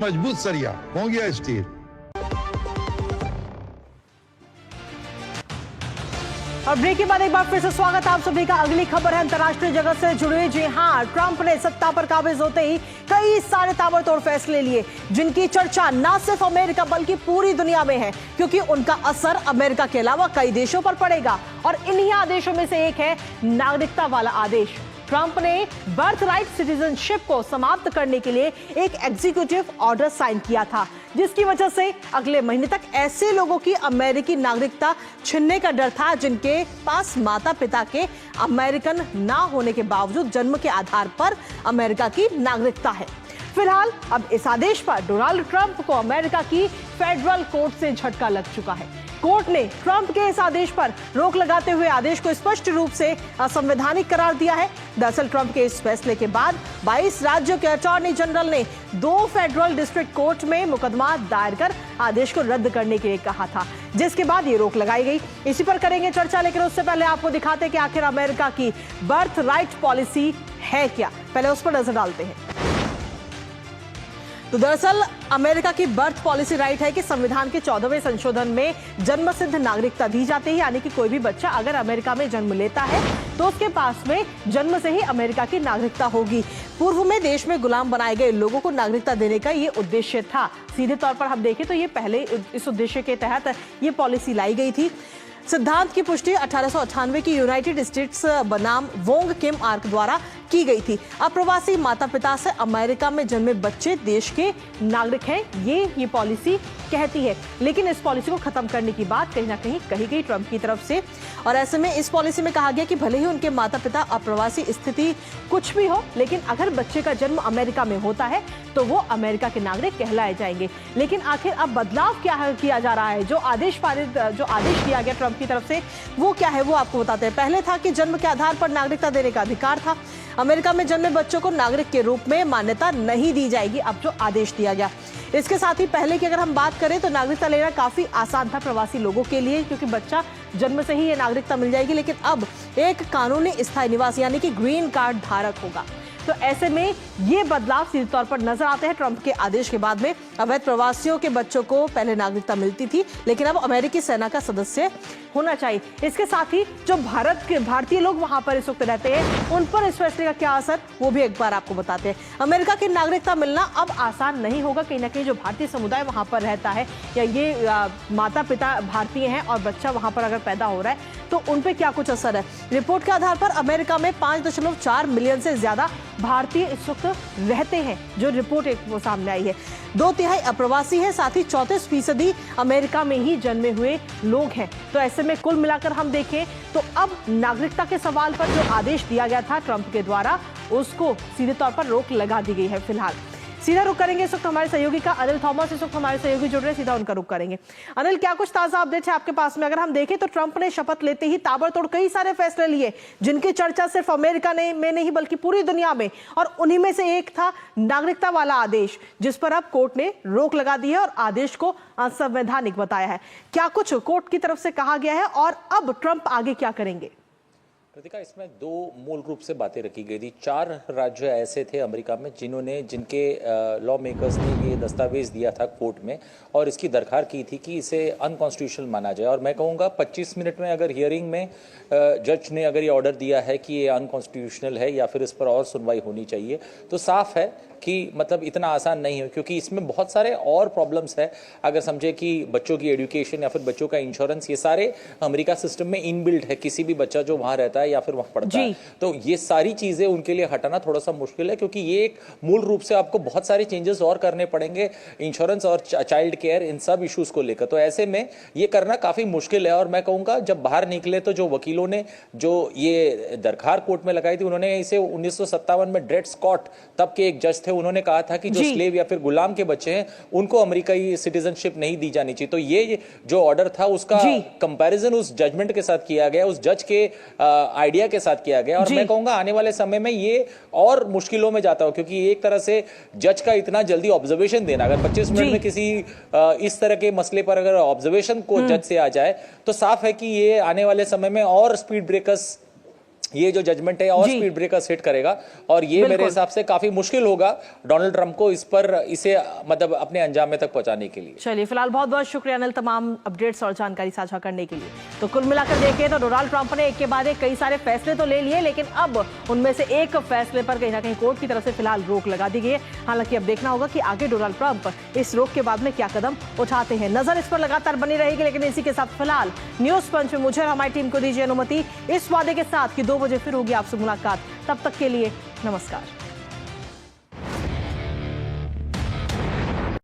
मजबूत सरिया हो गया स्टील। और ब्रेक के बाद एक बार फिर से स्वागत है आप सभी का। अगली खबर है अंतर्राष्ट्रीय जगत से जुड़ी। जी हां, ट्रंप ने सत्ता पर काबिज होते ही कई सारे ताबड़तोड़ फैसले लिए जिनकी चर्चा न सिर्फ अमेरिका बल्कि पूरी दुनिया में है, क्योंकि उनका असर अमेरिका के अलावा कई देशों पर पड़ेगा। और इन्हीं आदेशों में से एक है नागरिकता वाला आदेश। ट्रंप ने बर्थ राइट सिटीजनशिप को समाप्त करने के लिए एक एग्जीक्यूटिव ऑर्डर साइन किया था, जिसकी वजह से अगले महीने तक ऐसे लोगों की अमेरिकी नागरिकता छीनने का डर था जिनके पास माता पिता के अमेरिकन ना होने के बावजूद जन्म के आधार पर अमेरिका की नागरिकता है। फिलहाल अब इस आदेश पर डोनाल्ड ट्रंप को अमेरिका की फेडरल कोर्ट से झटका लग चुका है। कोर्ट ने ट्रंप के इस आदेश पर रोक लगाते हुए आदेश को स्पष्ट रूप से असंवैधानिक करार दिया है। दरअसल ट्रंप के इस फैसले के बाद 22 राज्यों के अटॉर्नी जनरल ने 2 फेडरल डिस्ट्रिक्ट कोर्ट में मुकदमा दायर कर आदेश को रद्द करने के लिए कहा था, जिसके बाद ये रोक लगाई गई। इसी पर करेंगे चर्चा, लेकिन उससे पहले आपको दिखाते हैं कि आखिर अमेरिका की बर्थ राइट पॉलिसी है क्या। पहले उस पर नजर डालते हैं। तो दरअसल अमेरिका की बर्थ पॉलिसी राइट है कि संविधान के 14वें संशोधन में जन्मसिद्ध नागरिकता दी जाती है, यानी कि कोई भी बच्चा अगर अमेरिका में जन्म लेता है तो उसके पास में जन्म से ही अमेरिका की नागरिकता होगी। पूर्व में देश में गुलाम बनाए गए लोगों को नागरिकता देने का ये उद्देश्य था। सीधे तौर पर हम देखें तो ये पहले इस उद्देश्य के तहत ये पॉलिसी लाई गई थी। सिद्धांत की पुष्टि 1898 की यूनाइटेड स्टेट्स बनाम वोंग किम आर्क द्वारा की गई थी। अप्रवासी माता पिता से अमेरिका में जन्मे बच्चे देश के नागरिक हैं, ये पॉलिसी कहती है। लेकिन इस पॉलिसी को खत्म करने की बात कहीं ना कहीं कही गई ट्रंप की तरफ से। और ऐसे में इस पॉलिसी में कहा गया कि भले ही उनके माता पिता अप्रवासी स्थिति कुछ भी हो, लेकिन अगर बच्चे का जन्म अमेरिका में होता है तो वो अमेरिका के नागरिक कहलाए जाएंगे। लेकिन आखिर अब बदलाव क्या किया जा रहा है? जो आदेश दिया गया ट्रंप की तरफ से वो क्या है, वो आपको बताते हैं। पहले था कि जन्म के आधार पर नागरिकता देने का अधिकार था। अमेरिका में जन्मे बच्चों को नागरिक के रूप में मान्यता नहीं दी जाएगी, अब जो आदेश दिया गया। इसके साथ ही पहले की अगर हम बात करें तो नागरिकता लेना काफी आसान था प्रवासी लोगों के लिए, क्योंकि बच्चा जन्म से ही ये नागरिकता मिल जाएगी। लेकिन अब एक कानूनी स्थायी निवासी यानी कि ग्रीन कार्ड धारक होगा। तो ऐसे में ये बदलाव सीधे तौर पर नजर आते हैं ट्रंप के आदेश के बाद में। अवैध प्रवासियों के बच्चों को पहले नागरिकता मिलती थी, लेकिन अब अमेरिकी सेना का सदस्य होना चाहिए। इसके साथ ही जो भारतीय लोग वहां पर इस वक्त रहते हैं उन पर इस फैसले का क्या असर, वो भी एक बार आपको बताते हैं। अमेरिका की नागरिकता मिलना अब आसान नहीं होगा। कहीं ना कहीं जो भारतीय समुदाय वहां पर रहता है या ये माता पिता भारतीय हैं और बच्चा वहां पर अगर पैदा हो रहा है तो उन पर क्या कुछ असर है। रिपोर्ट के आधार पर अमेरिका में 5.4 मिलियन से ज्यादा भारतीय इस वक्त रहते हैं, जो रिपोर्ट एक वो सामने आई है। 2/3 अप्रवासी है, साथ ही 34% अमेरिका में ही जन्मे हुए लोग हैं। तो ऐसे में कुल मिलाकर हम देखें तो अब नागरिकता के सवाल पर जो आदेश दिया गया था ट्रंप के द्वारा, उसको सीधे तौर पर रोक लगा दी गई है। फिलहाल सीधा रुख करेंगे इस वक्त हमारे सहयोगी का, अनिल थॉमस इस वक्त हमारे सहयोगी जुड़ रहे हैं, सीधा उनका रुख करेंगे। अनिल, क्या कुछ ताजा अपडेट है आपके पास में? अगर हम देखें तो ट्रंप ने शपथ लेते ही ताबड़तोड़ कई सारे फैसले लिए जिनकी चर्चा सिर्फ अमेरिका में नहीं बल्कि पूरी दुनिया में, और उन्हीं में से एक था नागरिकता वाला आदेश, जिस पर अब कोर्ट ने रोक लगा दी है और आदेश को असंवैधानिक बताया है। क्या कुछ कोर्ट की तरफ से कहा गया है और अब ट्रंप आगे क्या करेंगे? कृतिका, इसमें 2 मूल रूप से बातें रखी गई थी। 4 राज्य ऐसे थे अमेरिका में जिनके लॉ मेकर्स ने ये दस्तावेज दिया था कोर्ट में और इसकी दरखार की थी कि इसे अनकॉन्स्टिट्यूशनल माना जाए। और मैं कहूँगा 25 मिनट में अगर हियरिंग में जज ने अगर ये ऑर्डर दिया है कि ये अनकॉन्स्टिट्यूशनल है या फिर इस पर और सुनवाई होनी चाहिए, तो साफ है कि मतलब इतना आसान नहीं है, क्योंकि इसमें बहुत सारे और प्रॉब्लम्स है। अगर समझे कि बच्चों की एजुकेशन या फिर बच्चों का इंश्योरेंस, ये सारे अमेरिका सिस्टम में इनबिल्ट है। किसी भी बच्चा जो वहां रहता है या फिर वहां पढ़ता है, तो ये सारी चीजें उनके लिए हटाना थोड़ा सा मुश्किल है, क्योंकि ये एक मूल रूप से आपको बहुत सारे चेंजेस और करने पड़ेंगे इंश्योरेंस और चाइल्ड केयर, इन सब इश्यूज को लेकर। तो ऐसे में ये करना काफी मुश्किल है। और मैं कहूंगा जब बाहर निकले तो जो वकीलों ने जो ये दरखार कोर्ट में लगाई थी, उन्होंने इसे 1957 में ड्रेड स्कॉट, तब के एक जज थे, उन्होंने कहा था कि जो स्लेव या फिर गुलाम के बच्चे हैं उनको अमेरिकी सिटीजनशिप नहीं दी जानी चाहिए। तो ये जो ऑर्डर था उसका कंपैरिजन उस जजमेंट के साथ किया गया, उस जज के आइडिया के साथ किया गया। और मैं कहूंगा आने वाले समय में ये और मुश्किलों में जाता हो, क्योंकि एक तरह से जज का इतना जल्दी ऑब्जर्वेशन देना, अगर 25 मिनट में किसी इस तरह के मसले पर अगर ऑब्जर्वेशन को जज से आ जाए, तो साफ है कि ये आने वाले समय में और स्पीड ब्रेकर्स ये जो जजमेंट है और जी। स्पीड ब्रेकर्स हिट करेगा और ये मेरे हिसाब से काफी मुश्किल होगा डोनाल्ड ट्रंप को इसे मतलब अपने अंजाम तक पहुंचाने के लिए। चलिए, फिलहाल बहुत बहुत शुक्रिया अनिल तमाम अपडेट्स और जानकारी साझा करने के लिए। तो कुल मिलाकर देखें तो डोनाल्ड ट्रंप ने एक के बाद एक कई सारे फैसले तो ले लिए, लेकिन अब उनमें से एक फैसले पर कहीं ना कहीं कोर्ट की तरफ से फिलहाल रोक लगा दी गई है। हालांकि अब देखना होगा कि आगे डोनाल्ड ट्रंप इस रोक के बाद में क्या कदम उठाते हैं। नजर इस पर लगातार बनी रहेगी, लेकिन इसी के साथ फिलहाल न्यूज पंच में मुझे और हमारी टीम को दीजिए अनुमति, इस वादे के साथ कि 2 बजे फिर होगी आपसे मुलाकात। तब तक के लिए नमस्कार।